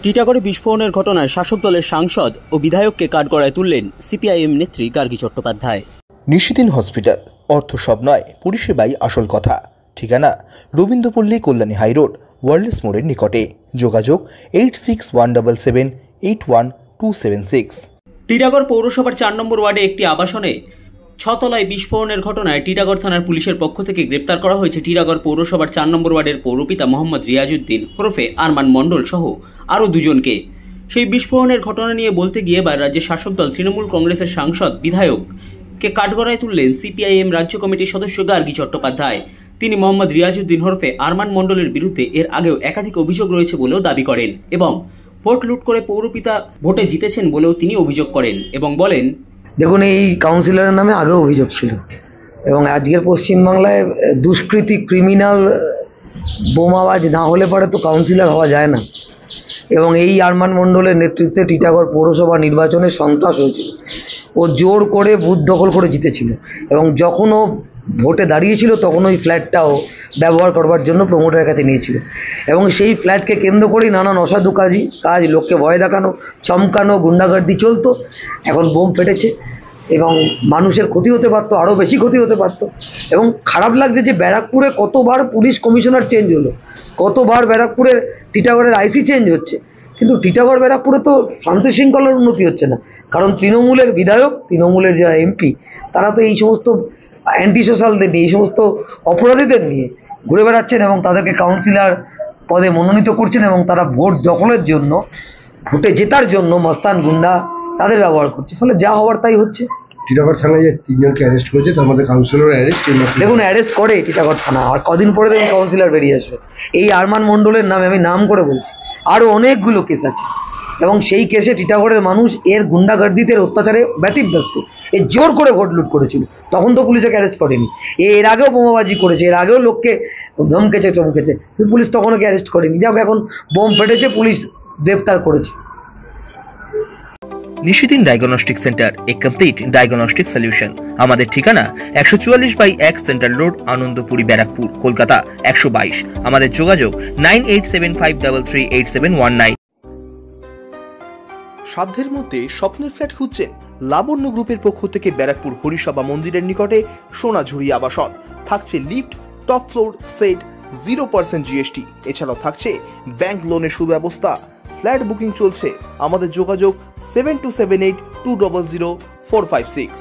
টিটাগড়ে বিস্ফোরণের ঘটনায় শাসক দলের সাংসদ ও বিধায়ককে কাঠগড়ায় তুললেন সিপিআইএম নেত্রী গার্গী চট্টোপাধ্যায়। নিশিদিন হসপিটাল, অর্থ সব নয়, পরিষেবাই আসল কথা। ঠিকানা রবীন্দ্রপল্লী, কল্যাণী হাইরোড, ওয়ার্ল্ডস মোড়ের নিকটে। যোগাযোগ 8617781276। টিটাগড় পৌরসভার 4 নম্বর ওয়ার্ডে একটি আবাসনে 6 তলায় বিস্ফোরণের ঘটনায় টিটাগড় থানার পুলিশের পক্ষ থেকে গ্রেপ্তার করা হয়েছে টিটাগড় পৌরসভার 4 নম্বর ওয়ার্ডের পৌরপিতা মোহাম্মদ রিয়াজউদ্দিন ওরফে আরমান মণ্ডল সহ আরও দুজনকে। সেই বিস্ফোরণের ঘটনা নিয়ে বলতে গিয়ে এবার রাজ্যের শাসক দল তৃণমূল কংগ্রেসের সাংসদ বিধায়ককে কাঠগড়ায় তুললেন সিপিআইএম রাজ্য কমিটির সদস্য গার্গী চট্টোপাধ্যায়। তিনি মোহাম্মদ রিয়াজউদ্দিন ওরফে আরমান মণ্ডলের বিরুদ্ধে এর আগেও একাধিক অভিযোগ রয়েছে বলেও দাবি করেন এবং ভোট লুট করে পৌরপিতা ভোটে জিতেছেন বলেও তিনি অভিযোগ করেন এবং বলেন, দেখুন, এই কাউন্সিলরের নামে আগেও অভিযোগ ছিল এবং আজকের পশ্চিমবাংলায় দুষ্কৃতী, ক্রিমিনাল, বোমাবাজ না হলে পরে তো কাউন্সিলর হওয়া যায় না। এবং এই আরমান মণ্ডলের নেতৃত্বে টিটাগড় পৌরসভা নির্বাচনে সন্ত্রাস হয়েছিল। ও জোর করে বুথ দখল করে জিতেছিল এবং যখন ও ভোটে দাঁড়িয়েছিল তখন ওই ফ্ল্যাটটাও ব্যবহার করবার জন্য প্রমোটারের কাছে নিয়েছিল এবং সেই ফ্ল্যাটকে কেন্দ্র করেই নানান অসাধু কাজ, লোককে ভয় দেখানো, চমকানো, গুন্ডাগার্দি চলতো। এখন বোম ফেটেছে এবং মানুষের ক্ষতি হতে পারতো, আরও বেশি ক্ষতি হতে পারতো। এবং খারাপ লাগছে যে ব্যারাকপুরে কতবার পুলিশ কমিশনার চেঞ্জ হলো, কতবার ব্যারাকপুরের টিটাগড়ের আইসি চেঞ্জ হচ্ছে, কিন্তু টিটাগড় ব্যারাকপুরে তো শান্তি শৃঙ্খলার উন্নতি হচ্ছে না। কারণ তৃণমূলের বিধায়ক, তৃণমূলের যারা এমপি, তারা তো এই সমস্ত অ্যান্টি সোশ্যালদের নিয়ে, এই সমস্ত অপরাধীদের নিয়ে ঘুরে বেড়াচ্ছেন এবং তাদেরকে কাউন্সিলর পদে মনোনীত করছেন এবং তারা ভোট দখলের জন্য, ভোটে জেতার জন্য মস্তান গুন্ডা তাদের ব্যবহার করছে। ফলে যা হওয়ার তাই হচ্ছে। টিটাগড় থানায় যে 3 জনকে অ্যারেস্ট করেছে, তার মধ্যে কাউন্সিলর অ্যারেস্ট। দেখুন, অ্যারেস্ট করে টিটাগড় থানা, আর কদিন পরে দেখুন কাউন্সিলর বেরিয়ে আসবে। এই আরমান মণ্ডলের নামে আমি নাম করে বলছি, আরও অনেকগুলো কেস আছে এবং সেই কেসে টিটাগড়ের মানুষ এর গুন্ডাগার্দিদের অত্যাচারে ব্যতিব্যস্ত। এ জোর করে ভোট লুট করেছিল, তখন তো পুলিশকে অ্যারেস্ট করেনি। এর আগেও বোমাবাজি করেছে, এর আগেও লোককে ধমকেছে চমকেছে, পুলিশ তখনও কি অ্যারেস্ট করেনি। যাক, এখন বোম ফেটেছে, পুলিশ গ্রেপ্তার করেছে। নিশিদিন ডায়াগনস্টিক সেন্টার, এ কমপ্লিট ডায়াগনস্টিক সলিউশন। আমাদের ঠিকানা 144/1 সেন্ট্রাল রোড, আনন্দপুরি, ব্যারাকপুর, কলকাতা 122। আমাদের যোগাযোগ 9875338719। সাধ্যের মধ্যে স্বপ্নের ফ্ল্যাট খুঁজছেন? লাবণ্য গ্রুপের পক্ষ থেকে ব্যারাকপুর হরিসভা মন্দিরের নিকটে সোনাঝুরি আবাসন। থাকছে lift, top floor, set, 0% GST. এছাড়াও থাকছে ব্যাংক লোনের সুব্যবস্থা। ফ্ল্যাট বুকিং চলছে। আমাদের যোগাযোগ 7278200456।